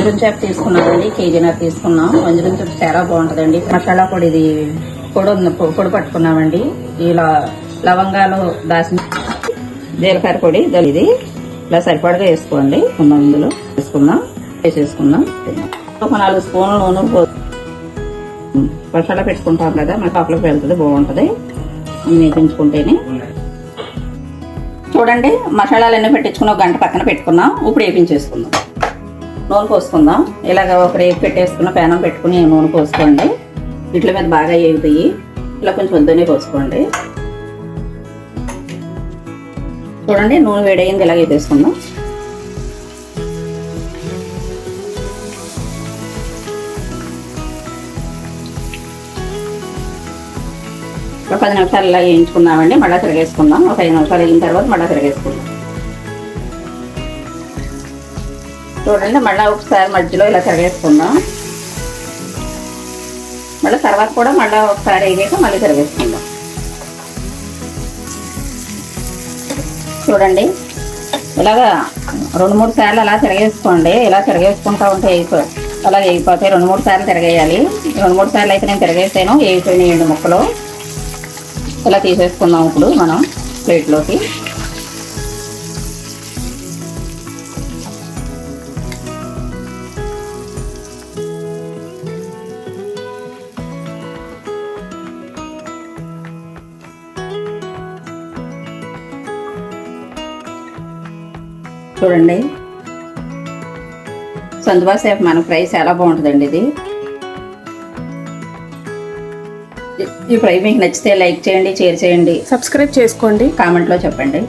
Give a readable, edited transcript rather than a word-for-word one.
వంజరం చేప తీసుకున్నామండి, కేజీన్నర తీసుకున్నాం. వంజరం చేప చాలా బాగుంటుందండి. మసాలా పొడి ఇది పొడి పట్టుకున్నామండి. ఇలా లవంగాలు దాచిన జీలకర్ర పొడి ఇది ఇలా సరిపడగా వేసుకోండి. ఇందులో వేసేసుకుందాం. ఒక 4 స్పూన్లు నూనె మసాలా పెట్టుకుంటాం కదా, మన పాపలోకి వెళ్తుంది, బాగుంటుంది వేపించుకుంటేనే. చూడండి, మసాలాలన్నీ పెట్టించుకుని 1 గంట పక్కన పెట్టుకున్నాం. ఇప్పుడు వేపించేసుకుందాం. నూనె పోసుకుందాం. ఇలాగ ఒక రేపు పెట్టేసుకున్న పేనం పెట్టుకుని నూనె పోసుకోండి. వీటి మీద బాగా వేగుతాయి. ఇలా కొంచెం వద్దనే పోసుకోండి. చూడండి, నూనె వేడయింది. ఇలాగే వేసేసుకుందాం. ఒక 10 నిమిషాలు ఇలా వేయించుకుందామండి. మళ్ళీ తిరగేసుకుందాం. ఒక 5 నిమిషాలు అయిన తర్వాత మళ్ళీ తిరగేసుకుందాం. చూడండి, మళ్ళీ ఒకసారి మధ్యలో ఇలా తిరగేసుకుందాం. మళ్ళీ తర్వాత కూడా మళ్ళీ ఒకసారి వేగాక మళ్ళీ తిరగేసుకుందాం. చూడండి, ఇలాగా 2-3 సార్లు అలా తిరగేసుకోండి. ఇలా తిరగేసుకుంటా ఉంటే అలా వేగిపోతాయి. 2-3 సార్లు తిరగేయాలి. 2-3 సార్లు అయితే నేను తిరగేసాను, వేగిపోయినాయండి ముక్కలు. ఇలా తీసేసుకుందాం ఇప్పుడు మనం ప్లేట్లోకి. చూడండి, సందుబా చేప మన ఫ్రై చాలా బాగుంటుందండి. ఈ ఫ్రై మీకు నచ్చితే లైక్ చేయండి, షేర్ చేయండి, సబ్స్క్రైబ్ చేసుకోండి, కామెంట్లో చెప్పండి.